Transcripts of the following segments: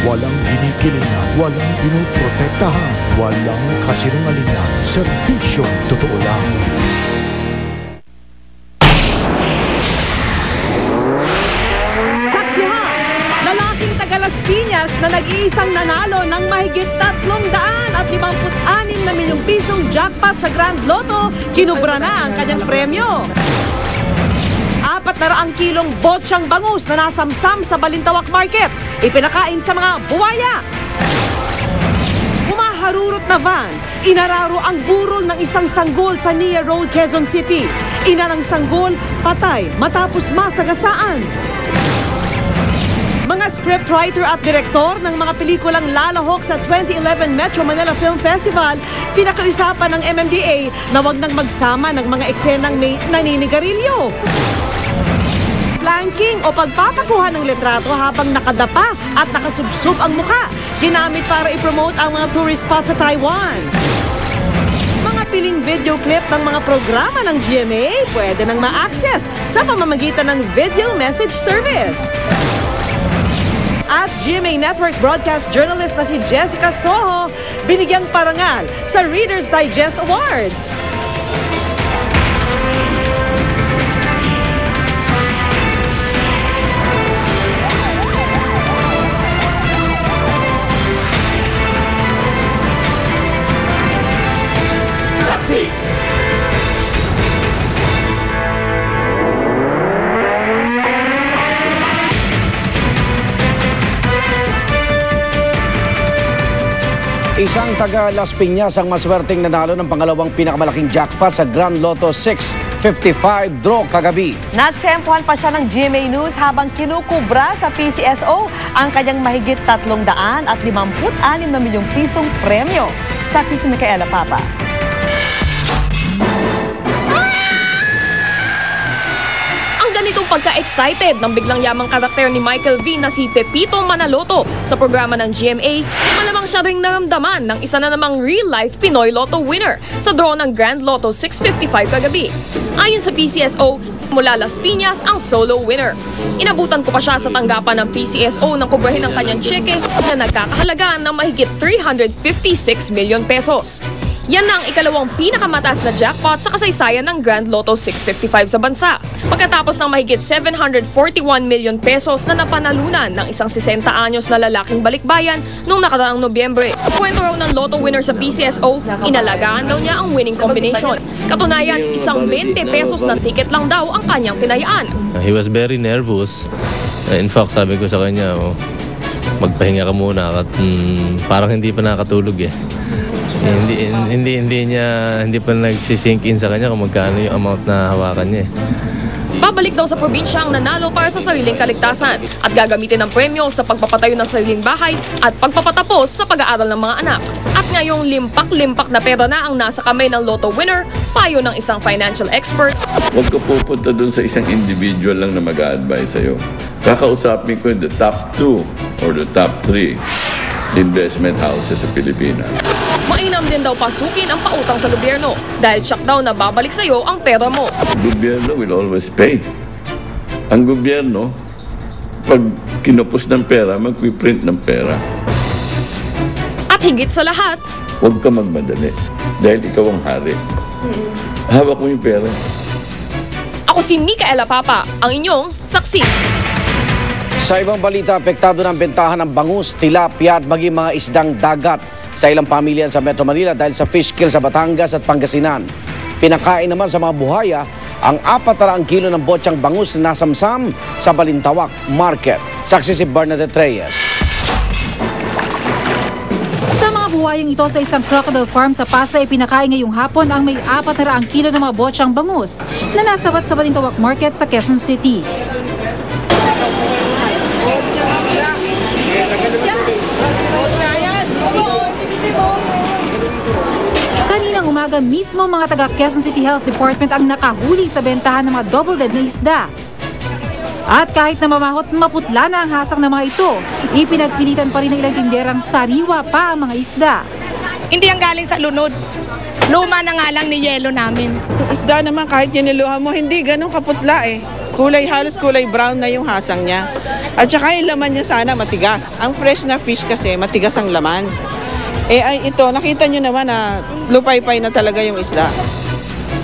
Walang ginikilingan, walang pinoprotektahan, walang kasinungalingan, serbisyong totoo lang. Las Piñas na nag-iisang nanalo ng mahigit 356 na milyong pisong jackpot sa Grand Lotto, kinubra na ang kanyang premyo. 400 kilong botsyang bangus na nasamsam sa Balintawak Market, ipinakain sa mga buwaya. Humaharurot na van, inararo ang burol ng isang sanggol sa Nia Road, Quezon City. Ina ng sanggol, patay matapos masagasaan. Mga scriptwriter at direktor ng mga pelikulang lalahok sa 2011 Metro Manila Film Festival, pinakausapan ng MMDA na wag nang magsama ng mga eksenang may naninigarilyo. Planking o pagpapakuha ng litrato habang nakadapa at nakasubsob ang muka, ginamit para i-promote ang mga tourist spots sa Taiwan. Mga piling video clip ng mga programa ng GMA pwede nang ma-access sa pamamagitan ng video message service. At GMA Network broadcast journalist na si Jessica Soho, binigyang parangal sa Reader's Digest Awards. Saksi! Isang taga Las Piñas ang maswerteng nanalo ng pangalawang pinakamalaking jackpot sa Grand Lotto 655 draw kagabi. Natsempuhan pa siya ng GMA News habang kinukubra sa PCSO ang kanyang mahigit 356 na milyong pisong premyo. Saksi si Micaela Papa. Ganitong pagka-excited ng biglang yamang karakter ni Michael V na si Pepito Manaloto sa programa ng GMA, malamang siya ring naramdaman ng isa na namang real-life Pinoy Lotto winner sa draw ng Grand Lotto 655 kagabi. Ayon sa PCSO, mula Las Piñas ang solo winner. Inabutan ko pa siya sa tanggapan ng PCSO nang kubrahin ang kanyang cheque na nagkakahalaga ng mahigit 356 milyon pesos. Yan na ang ikalawang pinakamataas na jackpot sa kasaysayan ng Grand Lotto 655 sa bansa. Pagkatapos ng mahigit 741 milyon pesos na napanalunan ng isang 60 anyos na lalaking balikbayan noong nakaraang Nobyembre. Kwento raw ng Lotto winner sa PCSO, inalagaan daw niya ang winning combination. Katunayan, isang 20 pesos na ticket lang daw ang kanyang tinayaan. He was very nervous. In fact, sabi ko sa kanya, magpahinga ka muna at parang hindi pa nakatulog eh. Hindi pa nagsisink in sa kanya kung magkano yung amount na hawakan niya. Babalik daw sa probinsya ang nanalo para sa sariling kaligtasan at gagamitin ang premyo sa pagpapatayo ng sariling bahay at pagpapatapos sa pag-aaral ng mga anak. At ngayong limpak-limpak na pera na ang nasa kamay ng Lotto winner, payo ng isang financial expert. Huwag ka pupunta dun sa isang individual lang na mag-a-advise sa'yo. Kakausapin ko yung the top 2 or the top 3 investment houses sa Pilipinas. Mainam din daw pasukin ang pautang sa gobyerno dahil siyak daw na babalik sa'yo ang pera mo. Gobyerno will always pay. Ang gobyerno, pag kinupos ng pera, mag-print ng pera. At higit sa lahat, huwag ka magmadali dahil ikaw ang hari. Hawak mo yung pera. Ako si Micaela Papa, ang inyong saksi. Sa ibang balita, apektado ng bentahan ng bangus, tilapia at maging mga isdang dagat sa ilang pamilya sa Metro Manila dahil sa fish kill sa Batangas at Pangasinan. Pinakain naman sa mga buhaya ang 400 kilo ng botsyang bangus na nasamsam sa Balintawak Market. Saksi si Bernadette Reyes. Sa mga buhayang ito sa isang crocodile farm sa Pasay, pinakain ngayong hapon ang may 400 kilo ng mga botsyang bangus na nasabat sa Balintawak Market sa Quezon City. Kaninang umaga mismo, mga taga Quezon City Health Department ang nakahuli sa bentahan ng mga double-dead na isda. At kahit na mamahot maputla na ang hasak ng mga ito, ipinagpilitan pa rin ng ilang tinderang sariwa pa ang mga isda. Hindi ang galing sa lunod. Luma na nga lang ni yelo namin. Isda naman kahit yuniluhan mo, hindi ganun kaputla eh. halos kulay brown na yung hasang niya. At saka yung laman niya sana matigas. Ang fresh na fish kasi matigas ang laman. Ito, nakita nyo naman na lupay-pay na talaga yung isda.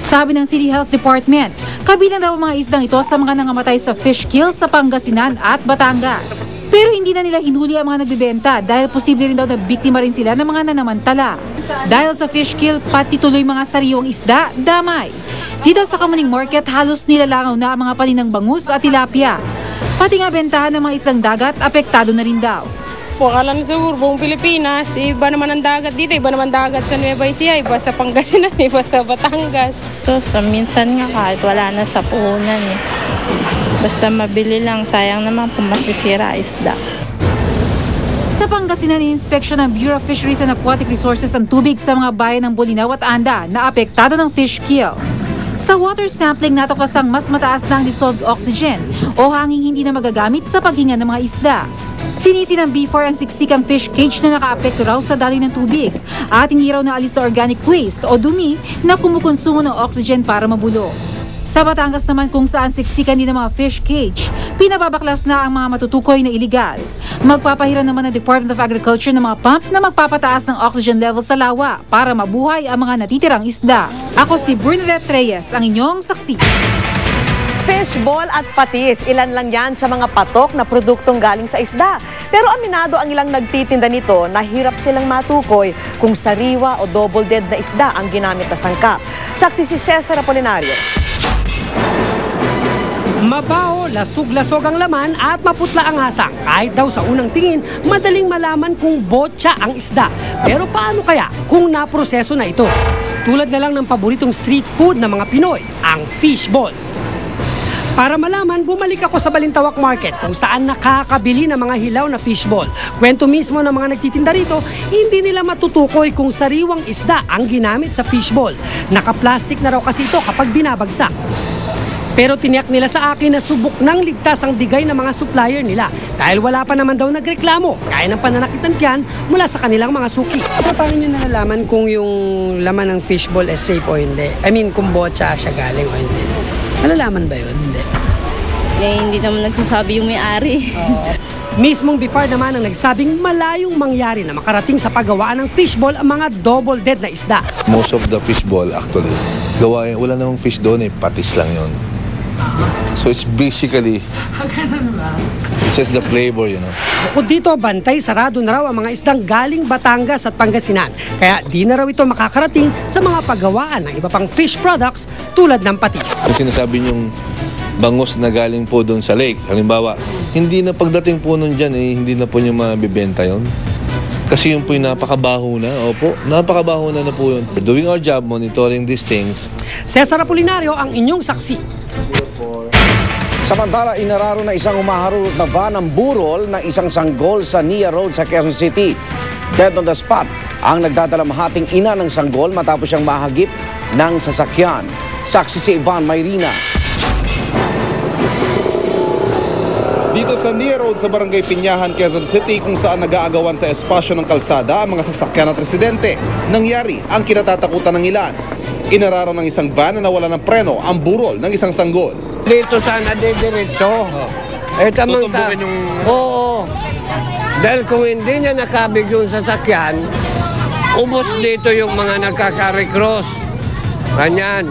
Sabi ng City Health Department, kabilang daw ang mga isdang ito sa mga nangamatay sa fish kill sa Pangasinan at Batangas. Pero hindi na nila hinuli ang mga nagbibenta dahil posible rin daw na biktima rin sila ng mga nanamantala. Dahil sa fish kill, pati tuloy mga sariwang isda, damay. Dito sa Kamuning Market, halos nilalangaw na ang mga paninang bangus at tilapia. Pati nga bentahan ng mga isdang dagat, apektado na rin daw. Akala na siguro buong Pilipinas, iba naman ang dagat dito, iba naman dagat sa Nueva Ecija, iba sa Pangasinan, iba sa Batangas. So, minsan nga kahit wala na sa puhunan eh. Basta mabili lang, sayang naman kung masisira isda. Sa Pangasinan, in-inspection ng Bureau of Fisheries and Aquatic Resources ang tubig sa mga bayan ng Bolinao at Anda na apektado ng fish kill. Sa water sampling, natuklasang mas mataas na ang dissolved oxygen o hanging hindi na magagamit sa paghinga ng mga isda. Sinisi ng B4 ang siksikang fish cage na nakaapekto raw sa daloy ng tubig at hindi raw naalis na organic waste o dumi na kumukonsumo ng oxygen para mabulok. Sa Batangas naman kung saan siksikan din ng mga fish cage, pinababaklas na ang mga matutukoy na iligal. Magpapahiran naman ng Department of Agriculture ng mga pump na magpapataas ng oxygen level sa lawa para mabuhay ang mga natitirang isda. Ako si Bernadette Reyes, ang inyong saksi. Fishball at patis, ilan lang yan sa mga patok na produktong galing sa isda. Pero aminado ang ilang nagtitinda nito na hirap silang matukoy kung sariwa o double dead na isda ang ginamit na sangkap. Saksi si Cesar Apolinario. Mabaho, lasog-lasog ang laman at maputla ang hasang. Kahit daw sa unang tingin, madaling malaman kung botya ang isda. Pero paano kaya kung naproseso na ito? Tulad na lang ng paboritong street food ng mga Pinoy, ang fishball. Para malaman, bumalik ako sa Balintawak Market kung saan nakakabili ng mga hilaw na fishball. Kwento mismo ng mga nagtitinda rito, hindi nila matutukoy kung sariwang isda ang ginamit sa fishball. Naka-plastic na raw kasi ito kapag binabagsak. Pero tiniyak nila sa akin na subok nang ligtas ang bigay ng mga supplier nila dahil wala pa naman daw nagreklamo kaya ng pananakit ng tiyan mula sa kanilang mga suki. Paano nyo nalalaman kung yung laman ng fishball is safe o hindi? I mean, kung botya siya galing o hindi? Malalaman ba yun? Hindi. Hindi naman nagsasabi yung may-ari. Mismong BIFAR naman ang nagsabing malayong mangyari na makarating sa paggawaan ng fishball ang mga double dead na isda. Most of the fishball actually, wala namang fish doon eh, patis lang yun. So it's basically, it's just the flavor, you know. Bukod dito, bantay sarado na raw ang mga isdang galing Batangas at Pangasinan. Kaya di na raw ito makakarating sa mga paggawaan ng iba pang fish products tulad ng patis. Yung sinasabi niyong bangus na galing po doon sa lake, halimbawa, hindi na pagdating po nun dyan eh, hindi na po niyo mabibenta yun. Kasi yun po yung napakabaho na. Opo, napakabaho na po yun. We're doing our job monitoring these things. Cesar Apolinario ang inyong saksi. Samantala, inararo na isang umaharurot na van ng burol ng isang sanggol sa Nia Road sa Quezon City. Dead on the spot ang nagdadalamahating ina ng sanggol matapos siyang mahagip ng sasakyan. Saksi si Ivan Mayrina. Dito sa Nia Road sa Barangay Pinyahan, Quezon City kung saan nag-aagawan sa espasyo ng kalsada ang mga sasakyan at residente. Nangyari ang kinatatakutan ng ilan. Inararo ng isang van na nawala ng preno ang burol ng isang sanggol. Dito sana diretso. Tutumbugin yung... Oo. Dahil kung hindi niya nakabig yung sasakyan, ubos dito yung mga nagkaka-recross. Ganyan.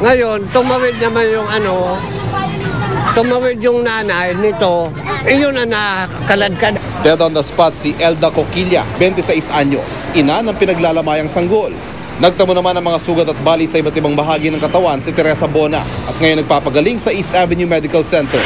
Ngayon, tumawid naman yung tumawid yung nanay nito, iyon na nakaladkad. Dead on the spot si Elda Coquilla, 26 anyos, ina ng pinaglalamayang sanggol. Nagtamo naman ang mga sugat at balit sa iba't ibang bahagi ng katawan si Teresa Bona at ngayon nagpapagaling sa East Avenue Medical Center.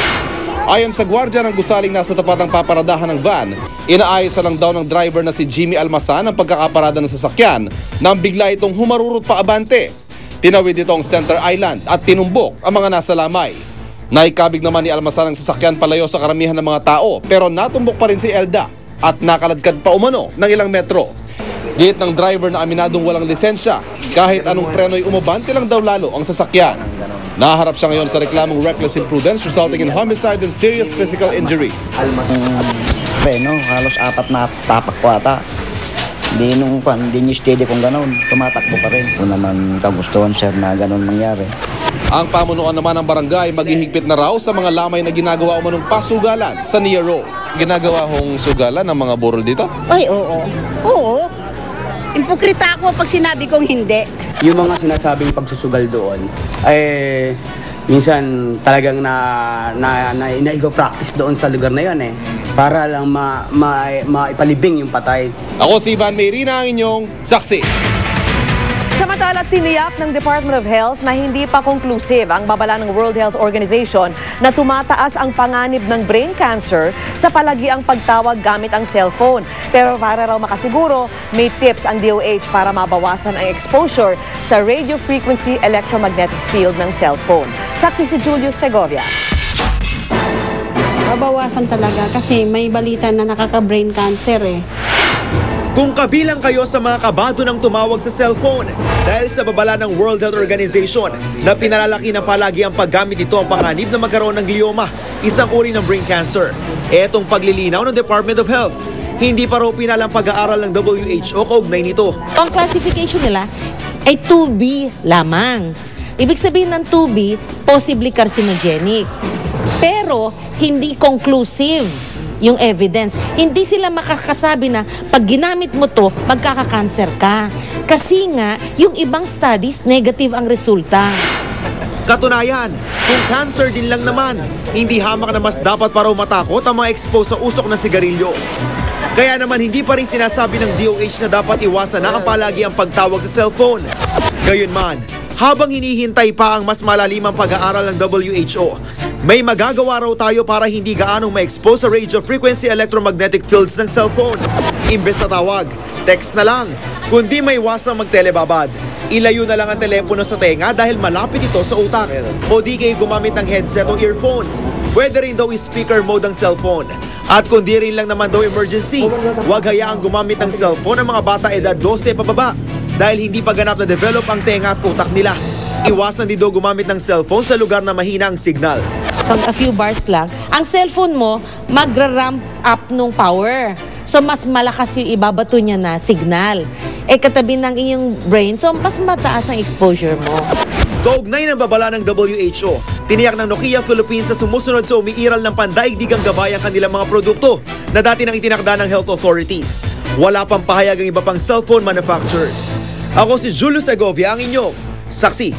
Ayon sa gwardya ng gusaling nasa tapat ng paparadahan ng van, inaayos lang daw ng driver na si Jimmy Almasan ang pagkakaparada ng sasakyan nang bigla itong humarurot pa abante. Tinawid ito ang Center Island at tinumbok ang mga nasa lamay. Naikabig naman ni Almasan ang sasakyan palayo sa karamihan ng mga tao pero natumbok pa rin si Elda at nakaladkad pa umano ng ilang metro. Gate ng driver na aminadong walang lisensya, kahit anong preno'y umabante lang daw lalo ang sasakyan. Naharap siya ngayon sa reklamong reckless imprudence resulting in homicide and serious physical injuries. Preno, halos 4 na tapak ko ata. Hindi nyo steady kung gano'n, tumatakbo pa rin. Kung naman kagustuhan sir na gano'n mangyari. Ang pamunuan naman ng barangay maghihigpit na raw sa mga lamay na ginagawa umanong pasugalan sa Nia Road. Ginagawa hong sugalan ng mga burol dito? Ay, oo. Oo. Impokrita ako pag sinabi kong hindi. Yung mga sinasabing pagsusugal doon, ay minsan talagang na-practice doon sa lugar na yun para lang maipalibing yung patay. Ako si Ivan Mayrina, ang inyong saksi. Samantala, tiniyak ng Department of Health na hindi pa conclusive ang babala ng World Health Organization na tumataas ang panganib ng brain cancer sa palagiang pagtawag gamit ang cellphone. Pero para raw makasiguro, may tips ang DOH para mabawasan ang exposure sa radio frequency electromagnetic field ng cellphone. Saksi si Julius Segovia. Mabawasan talaga kasi may balita na nakaka-brain cancer Kung kabilang kayo sa mga kabado ng tumawag sa cellphone dahil sa babala ng World Health Organization na pinalalaki na palagi ang paggamit nito ang panganib na magkaroon ng glioma, isang uri ng brain cancer. Etong paglilinaw ng Department of Health, hindi pa raw pinalang pag-aaral ng WHO kaugnay nito. Ang classification nila ay 2B lamang. Ibig sabihin ng 2B, possibly carcinogenic. Pero hindi conclusive yung evidence. Hindi sila makakasabi na pag ginamit mo to, magkaka-cancer ka. Kasi nga, yung ibang studies, negative ang resulta. Katunayan, kung cancer din lang naman, hindi hamak na mas dapat pa raw matakot ang mga expose sa usok ng sigarilyo. Kaya naman hindi pa rin sinasabi ng DOH na dapat iwasan na ang palagi ang pagtawag sa cellphone. Gayunman, habang hinihintay pa ang mas malalimang pag-aaral ng WHO, may magagawa raw tayo para hindi gaanong ma-expose sa radio frequency electromagnetic fields ng cellphone. Imbes na tawag, text na lang. Kundi may iwasang magtelebabad. Ilayo na lang ang telepono sa tenga dahil malapit ito sa utak. O di kayo gumamit ng headset o earphone. Pwede rin daw i-speaker mode ang cellphone. At kung di rin lang naman daw emergency, huwag hayaang gumamit ng cellphone ang mga bata edad 12 pababa dahil hindi pa ganap na develop ang tenga at utak nila. Iwasan din daw gumamit ng cellphone sa lugar na mahina ang signal. Pag a few bars lang, ang cellphone mo magra-ramp up nung power. So mas malakas yung ibabato niya na signal. Katabi ng iyong brain, so mas mataas ang exposure mo. Kaugnay ng babala ng WHO, tiniyak ng Nokia Philippines na sumusunod sa umiiral ng pandaigdigang gabay ang kanilang mga produkto na dati nang itinakda ng health authorities. Wala pang pahayag ang iba pang cellphone manufacturers. Ako si Julius Segovia, ang inyong saksi.